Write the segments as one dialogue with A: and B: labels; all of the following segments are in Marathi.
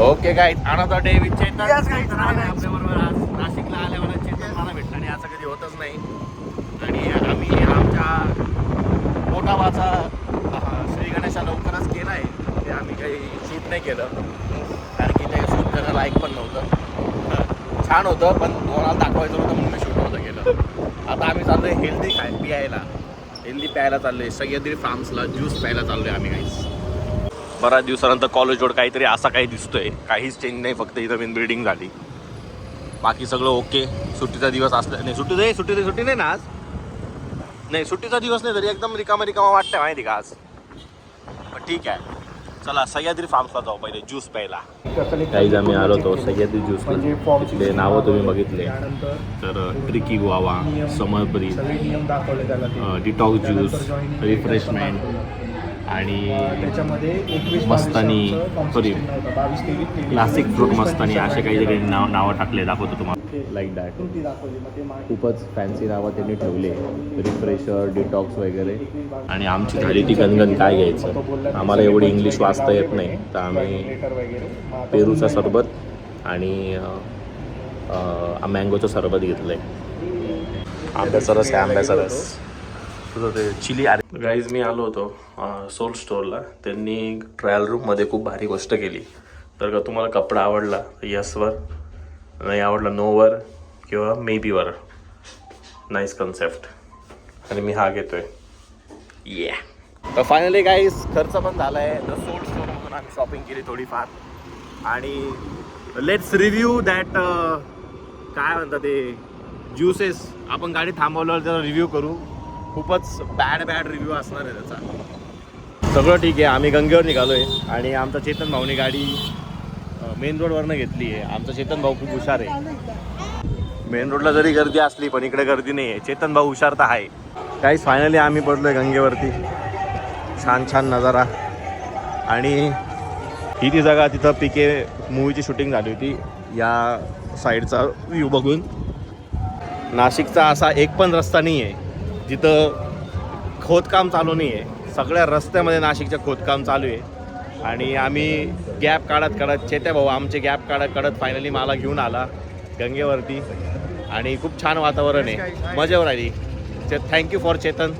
A: Okay guys another day with Chetan. आपल्याबरोबर आज नाशिकला आल्यावर चेतन मला भेटला आणि असं कधी होतच नाही. आणि आम्ही आमच्या पोटावाचा श्री गणेशा लवकरच केला आहे. ते आम्ही काही शूट नाही केलं कारण की ते शूट करायला लायक पण नव्हतं. छान होतं पण तुम्हाला दाखवायचं होतं म्हणून मी शूट नव्हतं केलं. आता आम्ही चाललो आहे हेल्दी प्यायला चाललो आहे. सह्याद्री फार्म्सला ज्यूस प्यायला चाललो आहे आम्ही गाईज. बऱ्याच दिवसानंतर कॉलेज रोड काहीतरी असा काही दिसतोय. काहीच चेंज नाही, फक्त इथं मेन बिल्डिंग झाली. बाकी सगळं ओके. सुट्टीचा दिवस असला नाही, सुट्टी नाही ना आज. नाही सुट्टीचा दिवस नाही तरी एकदम रिकामा वाटतंय माहिती का आज. पण ठीक आहे चला सह्याद्री फार्म्सला जाऊ पहिले ज्यूस प्यायला. काही आम्ही आलो होतो सह्याद्री ज्यूसला. तिथले नावं तुम्ही बघितले तर tricky guava, summerberry, detox juice, refreshment आणि Mastani sorry classic fruit Mastani असे काही नावं टाकले. दाखवतो तुम्हाला लाईक दॅट. खूपच फॅन्सी नावं त्यांनी ठेवले. रिफ्रेशर, डिटॉक्स वगैरे. आणि आमची झाली ती गणगण काय घ्यायचं. आम्हाला एवढी इंग्लिश वाचता येत नाही तर आम्ही पेरूचा सरबत आणि मँगोचं सरबत घेतलं आहे. आंब्याचा रस आहे, आंब्याचा रस. तुझं ते चिली. गाईज मी आलो होतो सोल स्टोअरला. त्यांनी ट्रायल रूममध्ये खूप भारी गोष्ट केली. तर का तुम्हाला कपडा आवडला यसवर, नाही आवडला नोवर किंवा मेबीवर. Nice concept. आणि मी हा घेतोय. तर फायनली गाईज खर्च पण झाला आहे. द सोल स्टोअरमधून आम्ही शॉपिंग केली थोडीफार. आणि लेट्स रिव्ह्यू दॅट काय म्हणतात ते ज्युसेस. आपण गाडी थांबवल्यावर जरा रिव्ह्यू करू. खूपच बॅड रिव्ह्यू असणार आहे त्याचा. सगळं ठीक आहे. आम्ही गंगेवर निघालो आहे आणि आमचा चेतन भाऊने गाडी मेन रोडवरनं घेतली आहे. आमचा चेतन भाऊ खूप हुशार आहे. मेन रोडला जरी गर्दी असली पण इकडे गर्दी नाही आहे. चेतन भाऊ हुशार तर आहे. काहीच फायनली आम्ही पडलो आहे गंगेवरती. छान नजारा. आणि ही ती जागा तिथं पीके मूवीची शूटिंग झाली होती. या साईडचा व्ह्यू बघून नाशिकचा असा एक पण रस्ता नाही आहे जिथं खोदकाम चालू नाही आहे. सगळ्या रस्त्यामध्ये नाशिकचं खोदकाम चालू आहे. आणि आम्ही गॅप काढत चेत्या भाऊ आमचे गॅप काढत फायनली मला घेऊन आला गंगेवरती. आणि खूप छान वातावरण आहे, मजेवर आली. Thank you for Chetan.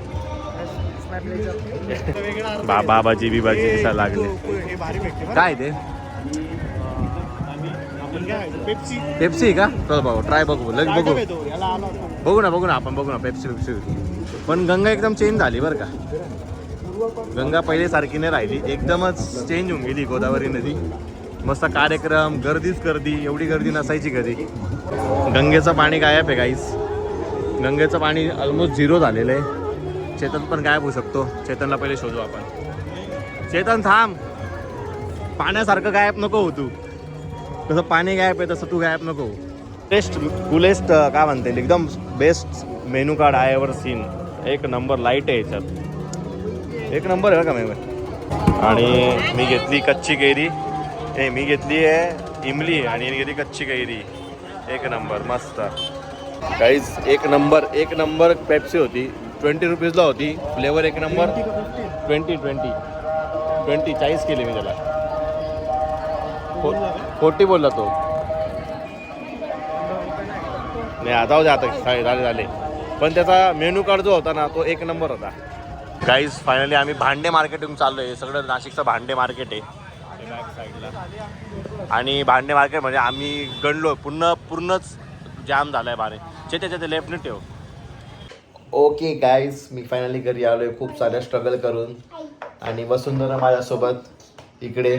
A: बाबाजी बिबाजी दिसायला लागले. काय ते पेप्सी का? चल भाऊ ट्राय बघू बघू ना आपण बघू ना पेप्सी. पण गंगा एकदम चेंज झाली बरं का. गंगा पहिले सारखी नाही राहिली, एकदमच चेंज होऊन गेली. गोदावरी नदी मस्त कार्यक्रम, गर्दी. एवढी गर्दी नसायची कधी. गंगेचं पाणी गायब आहे गाईस. गंगेचं पाणी ऑलमोस्ट 0 झालेलं आहे. चेतन पण गायब होऊ शकतो. चेतनला पहिले शोधू आपण. चेतन थांब. पाण्यासारखं गायब नको हो तू. तसं पाणी गायब आहे तसं तू गायब नको. फुलेस्ट काय म्हणते एकदम best menu card I ever seen. एक नंबर लाईट आहे याच्यात. एक नंबर आहे का मेनू. आणि मी घेतली कच्ची कैरी. मी घेतली आहे इमली आणि घेतली कच्ची कैरी. एक नंबर मस्त काहीच. एक नंबर पेप्सी होती. 20 रुपीजला होती. फ्लेवर एक नंबर. 20 40 केली मी त्याला. 40 बोलला तो. नाही आता होते आता झाले. पण त्याचा मेनू कार्ड जो होता ना तो एक नंबर होता. गाईज फायनली आम्ही भांडे मार्केटून चाललो आहे. सगळं नाशिकचं भांडे मार्केट आहे बॅक साईडला. आणि भांडे मार्केट म्हणजे आम्ही गणलो पूर्णच जाम झालं आहे भाडे. त्याच्या लेफ्टने ठेव. ओके गाईज मी फायनली घरी आलो आहे खूप साऱ्या स्ट्रगल करून. आणि वसुंधरा माझ्यासोबत इकडे.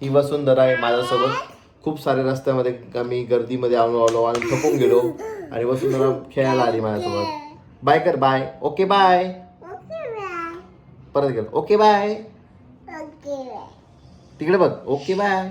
A: ही वसुंधरा आहे माझ्यासोबत. खूप साऱ्या रस्त्यामध्ये आम्ही गर्दीमध्ये आलो आणि थकून गेलो. आणि वसुंधरा खेळायला आली माझ्यासोबत. बाय कर. बाय. Okay bye. परत गेलो. Okay bye. तिकडे बघ. Okay bye.